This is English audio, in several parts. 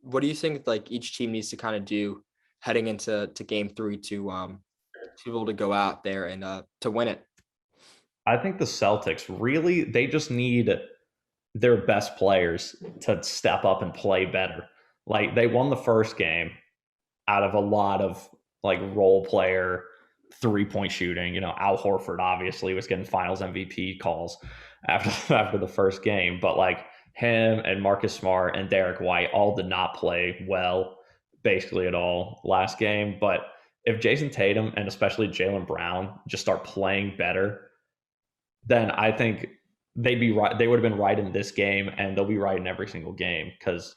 what do you think like each team needs to kind of do heading into game three to be able to go out there and to win it? I think the Celtics really they just need their best players to step up and play better. Like they won the first game out of a lot of like role player 3-point shooting. Al Horford obviously was getting Finals MVP calls after after the first game, but like him and Marcus Smart and Derek White all did not play well, basically at all last game. But if Jason Tatum and especially Jaylen Brown just start playing better, then I think they'd be right. They would have been right in this game, and they'll be right in every single game because,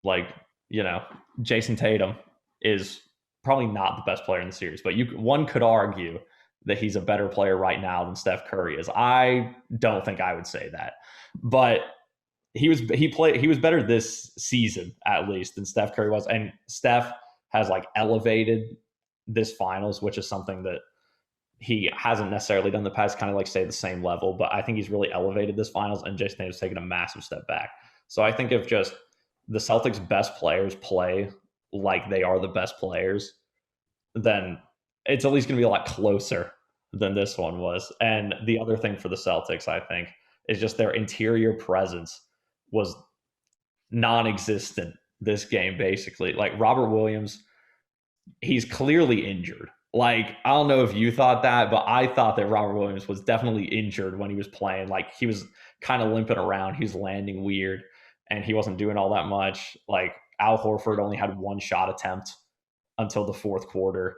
like, you know, Jason Tatum is probably not the best player in the series, but one could argue that he's a better player right now than Steph Curry is. I don't think I would say that, but he was better this season at least than Steph Curry was, and Steph has like elevated this finals, which is something that he hasn't necessarily done in the past, kind of like stay the same level, but I think he's really elevated this finals, and Jason Tatum's taken a massive step back. So I think if just the Celtics' best players play like they are the best players, then it's at least going to be a lot closer than this one was. And the other thing for the Celtics, I think, is just their interior presence was non-existent this game. Basically, like Robert Williams, he's clearly injured. Like, I don't know if you thought that, but I thought that Robert Williams was definitely injured when he was playing. Like, he was kind of limping around. He was landing weird, and he wasn't doing all that much. Like, Al Horford only had one shot attempt until the fourth quarter.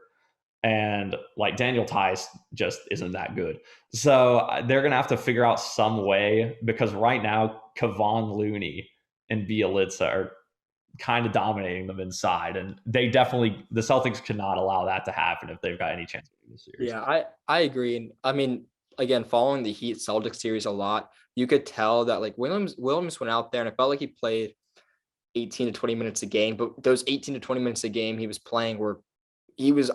And, like, Daniel Tice just isn't that good. So they're going to have to figure out some way because right now, Kevon Looney and Bielitsa are kind of dominating them inside, and the Celtics cannot allow that to happen if they've got any chance of winning the series. Yeah, I agree. And I mean, again, following the Heat Celtics series a lot, you could tell that like Williams went out there and it felt like he played 18 to 20 minutes a game, but those 18 to 20 minutes a game he was playing were he was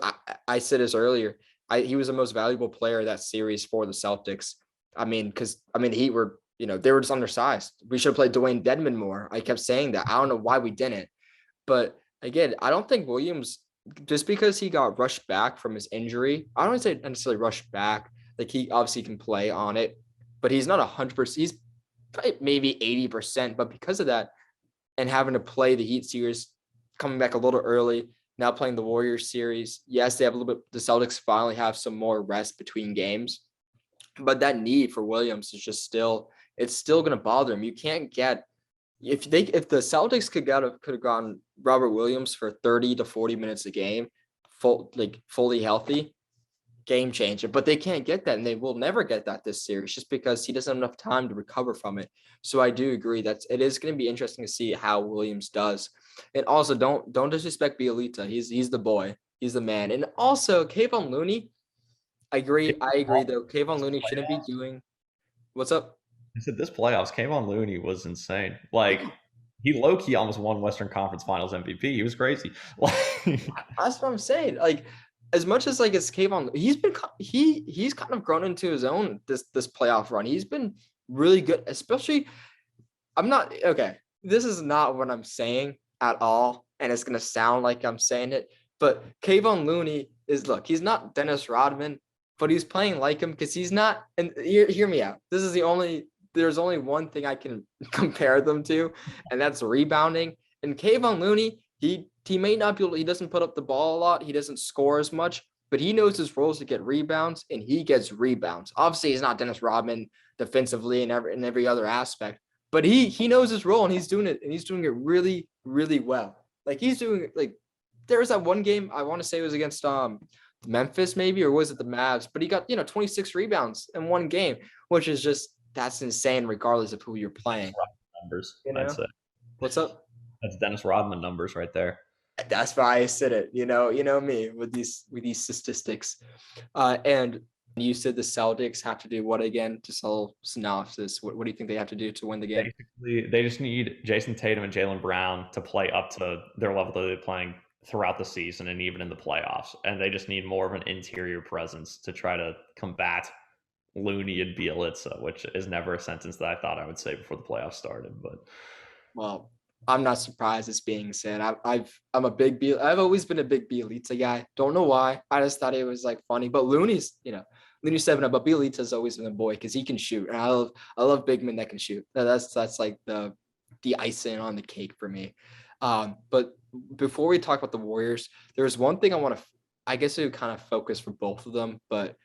I said this earlier. He was the most valuable player of that series for the Celtics. I mean, because I mean, Heat were they were just undersized. We should have played Dwayne Dedmon more. I kept saying that. I don't know why we didn't. But again, I don't think Williams, just because he got rushed back from his injury, I don't want to say necessarily rushed back. Like he obviously can play on it, but he's not 100%. He's maybe 80%. But because of that, and having to play the Heat series, coming back a little early, now playing the Warriors series. Yes, they have a little bit. The Celtics finally have some more rest between games, but that need for Williams is just still. It's still going to bother him. You can't get if the Celtics could have gotten Robert Williams for 30 to 40 minutes a game, fully healthy, game changer. But they can't get that, and they will never get that this series just because he doesn't have enough time to recover from it. So I do agree that it is going to be interesting to see how Williams does. And also don't disrespect Bielita. He's the boy. He's the man. And also Kayvon Looney. I agree though. Kayvon Looney shouldn't be doing what's up. I said this playoffs, Kevon Looney was insane. Like he low key almost won Western Conference Finals MVP. He was crazy. Like That's what I'm saying. Like, as much as like it's Kayvon, he's kind of grown into his own this playoff run. He's been really good, especially. I'm not okay. This is not what I'm saying at all, and it's gonna sound like I'm saying it. But Kayvon Looney he's not Dennis Rodman, but he's playing like him because he's not. And hear me out. There's only one thing I can compare them to, and that's rebounding. And Kayvon Looney, he may not be able, he doesn't put up the ball a lot, he doesn't score as much, but he knows his roles to get rebounds, and he gets rebounds. Obviously, he's not Dennis Rodman defensively and every other aspect, but he knows his role and he's doing it, and he's doing it really, really well. Like he's doing like there was that one game I want to say it was against Memphis maybe, or was it the Mavs? But he got 26 rebounds in one game, which is just that's insane regardless of who you're playing. numbers, You I'd know say. what's up? That's Dennis Rodman numbers right there. That's why I said it. You know me with these statistics. And you said the Celtics have to do what again to sell synopsis? What do you think they have to do to win the game? Basically, they just need Jason Tatum and Jaylen Brown to play up to their level that they're playing throughout the season and even in the playoffs. And they just need more of an interior presence to try to combat Looney and Bielitsa, which is never a sentence that I thought I would say before the playoffs started. But Well, I'm not surprised it's being said. I'm a big B. I've always been a big Bielitsa guy. Don't know why. I just thought it was like funny. But Looney's, Looney's 7-up, but Bielitsa's always been a boy because he can shoot. And I love big men that can shoot. That's like the icing on the cake for me. But before we talk about the Warriors, there's one thing I want to, I guess it would kind of focus for both of them, but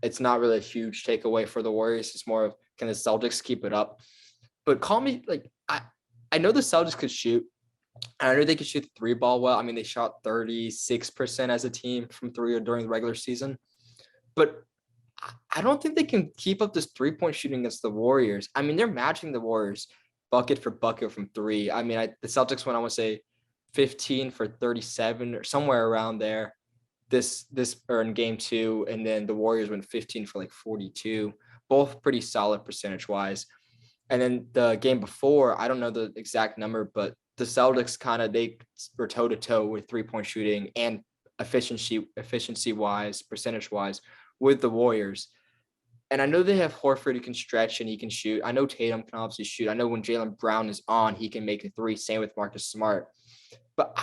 it's not really a huge takeaway for the Warriors. It's more of, can the Celtics keep it up? But call me like I know the Celtics could shoot. And I know they could shoot the three ball well. I mean, they shot 36% as a team from three during the regular season. But I don't think they can keep up this 3-point shooting against the Warriors. I mean, they're matching the Warriors bucket for bucket from three. I mean, the Celtics went, I want to say, 15 for 37 or somewhere around there. This or in game two, and then the Warriors went 15 for like 42. Both pretty solid percentage wise. And then the game before, I don't know the exact number, but the Celtics they were toe to toe with 3-point shooting and efficiency wise, percentage wise with the Warriors. And I know they have Horford who can stretch and he can shoot. I know Tatum can obviously shoot. I know when Jaylen Brown is on, he can make a three. Same with Marcus Smart. But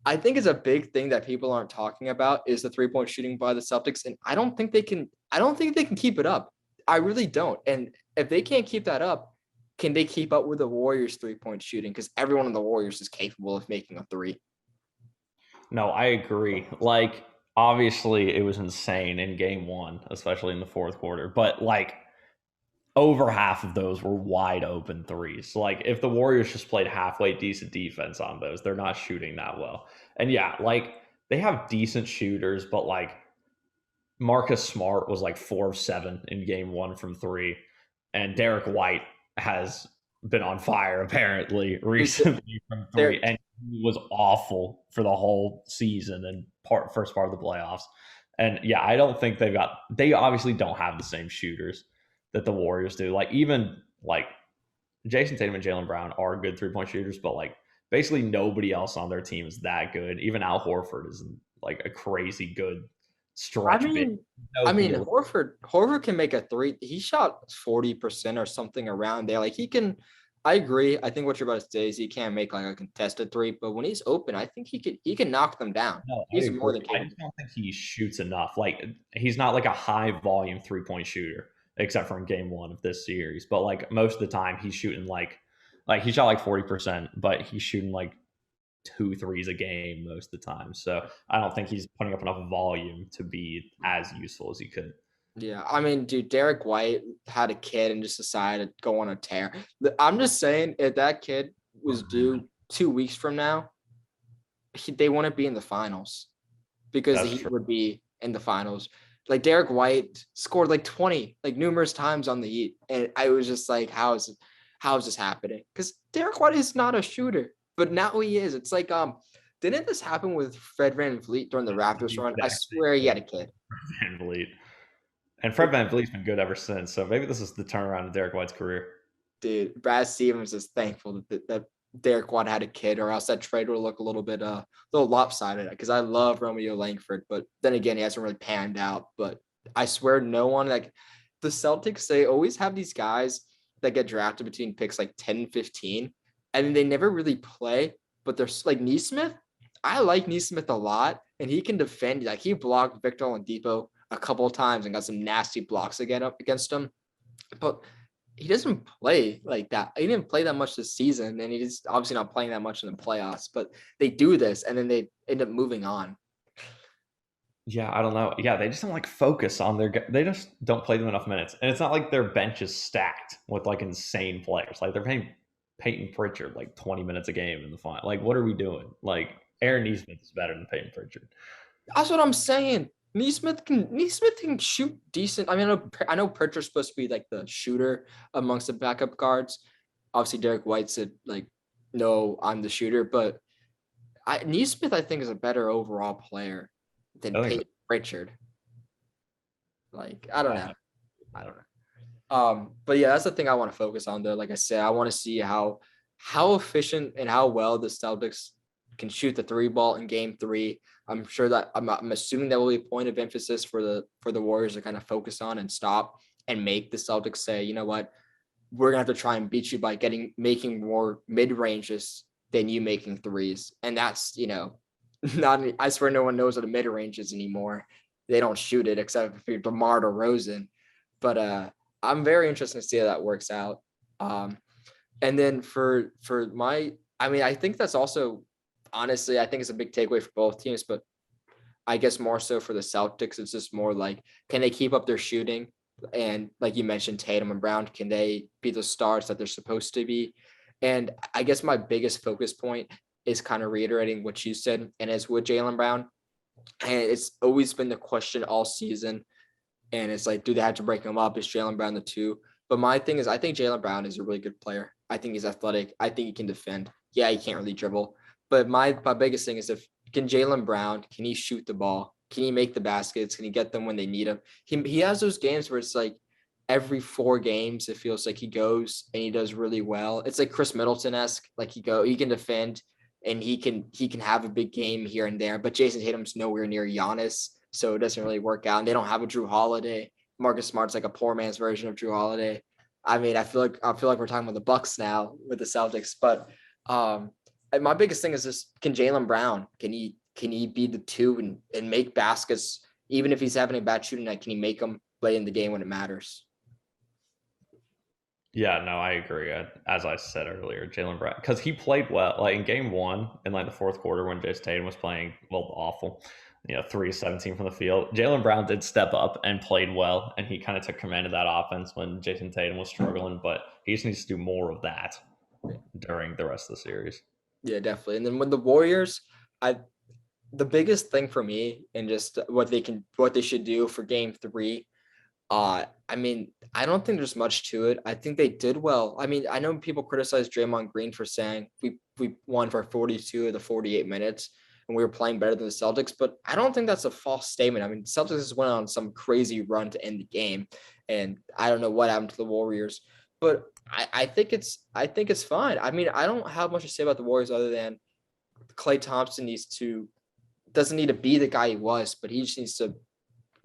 I think it's a big thing that people aren't talking about is the 3-point shooting by the Celtics. And I don't think they can keep it up. I really don't. And if they can't keep that up, can they keep up with the Warriors 3-point shooting? Because everyone in the Warriors is capable of making a three. No, I agree. Like, obviously, it was insane in game one, especially in the fourth quarter. But, like, over half of those were wide open threes. So, like, if the Warriors just played halfway decent defense on those, they're not shooting that well. And yeah, like, they have decent shooters, but, like, Marcus Smart was like 4 of 7 in game one from three. And Derek White has been on fire apparently recently from three. And he was awful for the whole season and first part of the playoffs. And yeah, I don't think they obviously don't have the same shooters that the Warriors do. Like, even like Jason Tatum and Jaylen Brown are good 3-point shooters, but like basically nobody else on their team is that good. Even Al Horford isn't like a crazy good I stretch big. mean, No deal. Horford can make a three. He shot 40% or something around there. Like he can. I agree. I think what you're about to say is he can't make like a contested three, but when he's open, I think he can knock them down. No, I He's more agree. than I just capable. don't think he shoots enough. Like, he's not like a high volume 3-point shooter, except for in game one of this series. But like most of the time, he's shooting like he shot like 40%, but he's shooting like two threes a game most of the time. So I don't think he's putting up enough volume to be as useful as he could. Yeah, I mean, dude, Derek White had a kid and just decided to go on a tear. I'm just saying, if that kid was due 2 weeks from now, they wouldn't be in the finals because the That's Heat true. would be in the finals. Like Derek White scored like 20, like numerous times on the Heat, and I was just like, how is this happening? Because Derek White is not a shooter, but now he is. It's like didn't this happen with Fred VanVleet during the Raptors run? I swear he had a kid. Van Vliet. And Fred Van Vliet's been good ever since. So maybe this is the turnaround of Derek White's career. Dude, Brad Stevens is thankful that Derek White had a kid, or else that trade would look a little lopsided. Because I love Romeo Langford, but then again, he hasn't really panned out. But I swear, no one like the Celtics. They always have these guys that get drafted between picks like 10 and 15, and then they never really play. But there's like Neesmith. I like Neesmith a lot, and he can defend. Like he blocked Victor Oladipo a couple of times and got some nasty blocks again up against him. But he doesn't play like that. He didn't play that much this season, and he's obviously not playing that much in the playoffs. But they do this, and then they end up moving on. Yeah, I don't know. Yeah, they just don't like focus on they just don't play them enough minutes. And it's not like their bench is stacked with like insane players. Like they're paying Peyton Pritchard like 20 minutes a game in the final. Like, what are we doing? Like, Aaron Neesmith is better than Peyton Pritchard. That's what I'm saying. Neesmith can shoot decent. I mean, I know Pritchard's supposed to be like the shooter amongst the backup guards. Obviously, Derek White said like, "No, I'm the shooter," but Neesmith I think is a better overall player than I think so. Peyton Pritchard. Like, I don't Uh, know. I don't know. But yeah, that's the thing I want to focus on though. Like I said, I want to see how efficient and how well the Celtics can shoot the three ball in game three. I'm sure that I'm assuming that will be a point of emphasis for the Warriors to kind of focus on and stop and make the Celtics say, you know what, we're gonna have to try and beat you by making more mid ranges than you making threes. And that's, not I swear no one knows what a mid range is anymore. They don't shoot it except if you're DeMar DeRozan. But I'm very interested to see how that works out. And then for my, I mean, I think that's also honestly, I think it's a big takeaway for both teams, but I guess more so for the Celtics, it's just more like, can they keep up their shooting? And like you mentioned, Tatum and Brown, can they be the stars that they're supposed to be? And I guess my biggest focus point is kind of reiterating what you said, and it's with Jaylen Brown. And it's always been the question all season. And it's like, do they have to break him up? Is Jaylen Brown the two? But my thing is, I think Jaylen Brown is a really good player. I think he's athletic. I think he can defend. Yeah, he can't really dribble. But my biggest thing is, if can Jaylen Brown, can he shoot the ball? Can he make the baskets? Can he get them when they need him? He has those games where it's like every 4 games, it feels like he goes and he does really well. It's like Chris Middleton-esque. Like he can defend and he can have a big game here and there. But Jason Tatum's nowhere near Giannis, so it doesn't really work out. And they don't have a Drew Holiday. Marcus Smart's like a poor man's version of Drew Holiday. I mean, I feel like we're talking about the Bucks now with the Celtics, but my biggest thing is this: can Jaylen Brown, can he be the two and make baskets even if he's having a bad shooting night? Can he make them play in the game when it matters? Yeah, no, I agree. As I said earlier, Jaylen Brown, because he played well, like in game one, in like the fourth quarter when Jason Tatum was playing awful, 3-17 from the field. Jaylen Brown did step up and played well, and he kind of took command of that offense when Jason Tatum was struggling. But he just needs to do more of that during the rest of the series. Yeah, definitely. And then with the Warriors, the biggest thing for me and just what they should do for game 3. I mean, I don't think there's much to it. I think they did well. I mean, I know people criticize Draymond Green for saying we won for 42 of the 48 minutes and we were playing better than the Celtics, but I don't think that's a false statement. I mean, Celtics just went on some crazy run to end the game, and I don't know what happened to the Warriors, but I think it's fine. I mean, I don't have much to say about the Warriors other than Klay Thompson doesn't need to be the guy he was, but he just needs to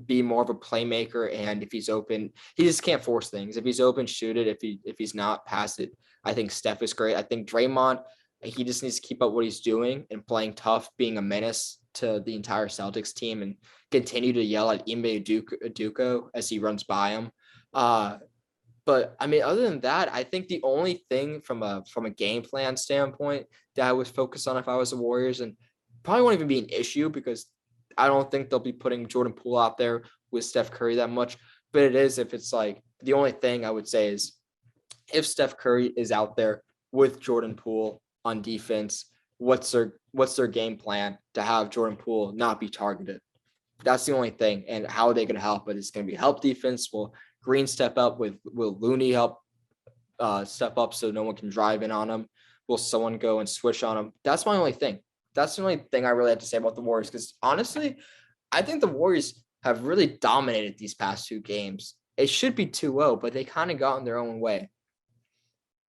be more of a playmaker. And if he's open, he just can't force things. If he's open, shoot it. If he's not, pass it. I think Steph is great. I think Draymond, he just needs to keep up what he's doing and playing tough, being a menace to the entire Celtics team, and continue to yell at Ime Udoka as he runs by him. But I mean, other than that, I think the only thing from a game plan standpoint that I was focused on if I was the Warriors, and probably won't even be an issue because I don't think they'll be putting Jordan Poole out there with Steph Curry that much. But it is if it's like the only thing I would say is if Steph Curry is out there with Jordan Poole on defense, what's their game plan to have Jordan Poole not be targeted? That's the only thing. And how are they going to help? But it's going to be help defense. Will Green step up? Will Looney help step up so no one can drive in on him? Will someone go and switch on him? That's my only thing. That's the only thing I really have to say about the Warriors, because honestly, I think the Warriors have really dominated these past 2 games. It should be 2-0, but they kind of got in their own way.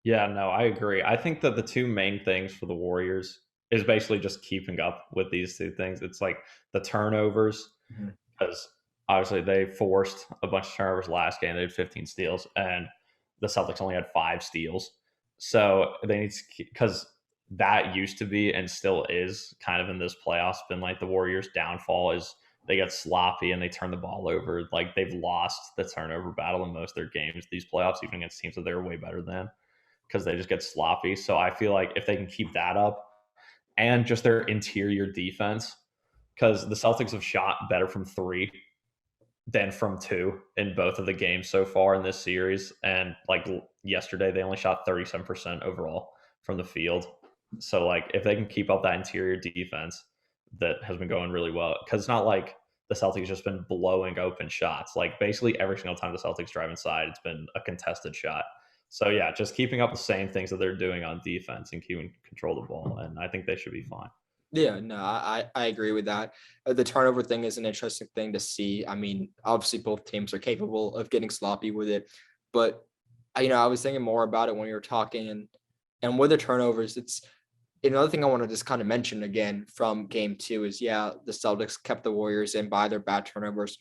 Yeah, no, I agree. I think that the two main things for the Warriors is basically just keeping up with these two things. It's like the turnovers, because obviously they forced a bunch of turnovers last game. They had 15 steals, and the Celtics only had 5 steals. So they need to, because that used to be and still is kind of in this playoffs been like the Warriors' downfall is they get sloppy and they turn the ball over. Like they've lost the turnover battle in most of their games these playoffs, even against teams that they're way better than, because they just get sloppy. So I feel like if they can keep that up and just their interior defense, because the Celtics have shot better from 3 than from 2 in both of the games so far in this series. And like yesterday, they only shot 37% overall from the field. So like if they can keep up that interior defense that has been going really well, because it's not like the Celtics just been blowing open shots. Like basically every single time the Celtics drive inside, it's been a contested shot. So yeah, just keeping up the same things that they're doing on defense and keeping control of the ball, and I think they should be fine. Yeah, no, I agree with that. The turnover thing is an interesting thing to see. I mean, obviously both teams are capable of getting sloppy with it, but I was thinking more about it when you were talking, and with the turnovers, it's another thing I want to just kind of mention again from game 2 is, yeah, the Celtics kept the Warriors in by their bad turnovers,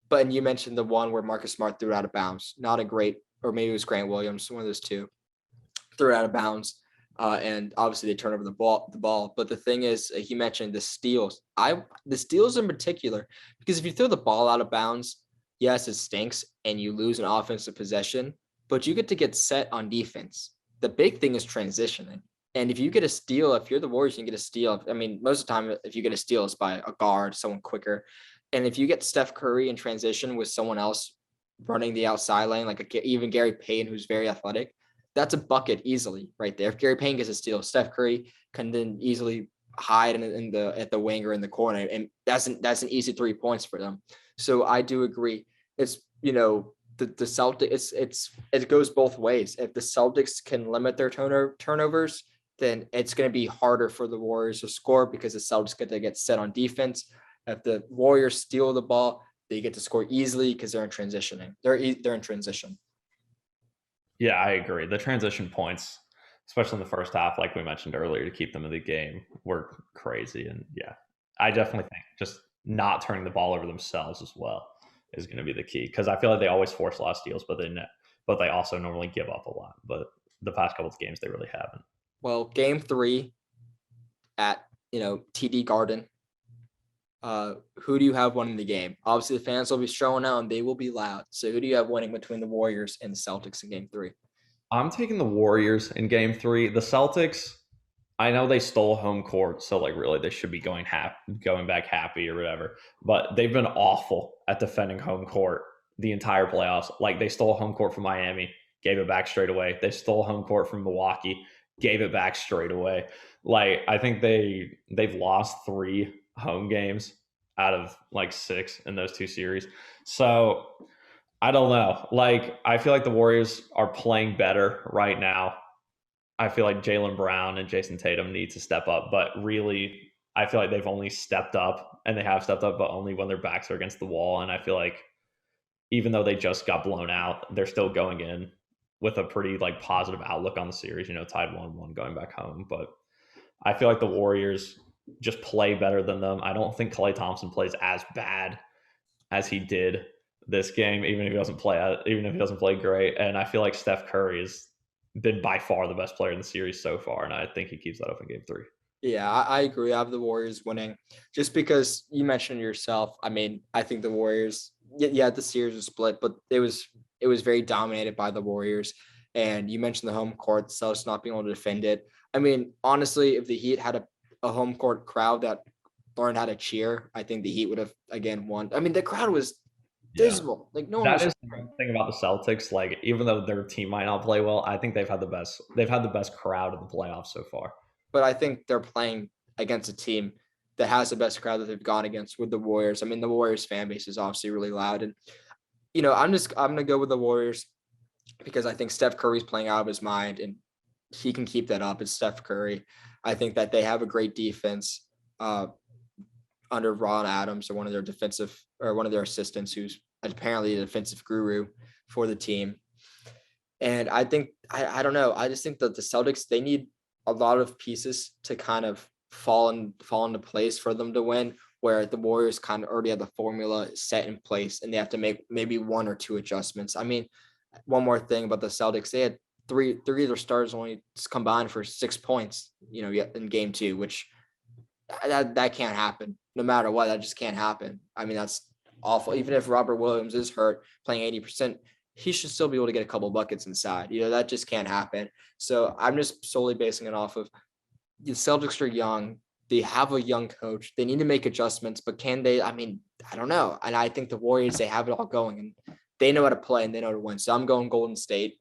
but and you mentioned the one where Marcus Smart threw out of bounds. Not a great or maybe it was Grant Williams, one of those two, threw it out of bounds. And obviously they turn over the ball. But the thing is, he mentioned the steals. The steals in particular, because if you throw the ball out of bounds, yes, it stinks and you lose an offensive possession, but you get set on defense. The big thing is transitioning. And if you get a steal, if you're the Warriors, you can get a steal. I mean, most of the time, if you get a steal, it's by a guard, someone quicker. And if you get Steph Curry in transition with someone else running the outside lane, like even Gary Payton, who's very athletic, that's a bucket easily right there. If Gary Payton gets a steal, Steph Curry can then easily hide in the at the wing or in the corner, and that's an easy 3 points for them. So I do agree. It's the Celtics. It goes both ways. If the Celtics can limit their turnovers, then it's going to be harder for the Warriors to score because the Celtics get set on defense. If the Warriors steal the ball, they get to score easily because they're in transitioning. They're in transition. Yeah, I agree. The transition points, especially in the first half, like we mentioned earlier, to keep them in the game were crazy. And yeah, I definitely think just not turning the ball over themselves as well is going to be the key because I feel like they always force a lot of steals, but they also normally give up a lot. But the past couple of games, they really haven't. Well, game 3 at TD Garden. Who do you have winning the game? Obviously, the fans will be showing out and they will be loud. So, who do you have winning between the Warriors and the Celtics in game 3? I'm taking the Warriors in game 3. The Celtics, I know they stole home court, so like really they should be going back happy or whatever. But they've been awful at defending home court the entire playoffs. Like they stole home court from Miami, gave it back straight away. They stole home court from Milwaukee, gave it back straight away. Like I think they've lost 3 home games out of like 6 in those 2 series. So I don't know. Like I feel like the Warriors are playing better right now. I feel like Jaylen Brown and Jason Tatum need to step up, but really, I feel like they've only stepped up and they have stepped up, but only when their backs are against the wall. And I feel like even though they just got blown out, they're still going in with a pretty like positive outlook on the series. Tied 1-1 going back home. But I feel like the Warriors just play better than them. I don't think Klay Thompson plays as bad as he did this game, even if he doesn't play great. And I feel like Steph Curry has been by far the best player in the series so far, and I think he keeps that up in game 3. Yeah, I agree. I have the Warriors winning just because you mentioned yourself. I mean, I think the Warriors, yeah, the series was split, but it was very dominated by the Warriors. And you mentioned the home court, the Celtics not being able to defend it. I mean, honestly, if the Heat had a home court crowd that learned how to cheer, I think the Heat would have again won. I mean, the crowd was Yeah. dismal. Like no one That was. is the one thing about the Celtics. Like, even though their team might not play well, I think they've had the best crowd in the playoffs so far. But I think they're playing against a team that has the best crowd that they've gone against with the Warriors. I mean, the Warriors fan base is obviously really loud, and I'm gonna go with the Warriors because I think Steph Curry's playing out of his mind, and he can keep that up. It's Steph Curry. I think that they have a great defense under Ron Adams or one of their assistants, who's apparently a defensive guru for the team. And I think I don't know. I just think that the Celtics, they need a lot of pieces to kind of fall into place for them to win, where the Warriors kind of already have the formula set in place and they have to make maybe 1 or 2 adjustments. I mean, one more thing about the Celtics, they had three of their stars only combined for 6 points, in game 2, which that can't happen no matter what. That just can't happen. I mean, that's awful. Even if Robert Williams is hurt playing 80%, he should still be able to get a couple buckets inside. That just can't happen. So I'm just solely basing it off of the Celtics are young. They have a young coach. They need to make adjustments, but can they? I mean, I don't know. And I think the Warriors, they have it all going and they know how to play and they know how to win. So I'm going Golden State.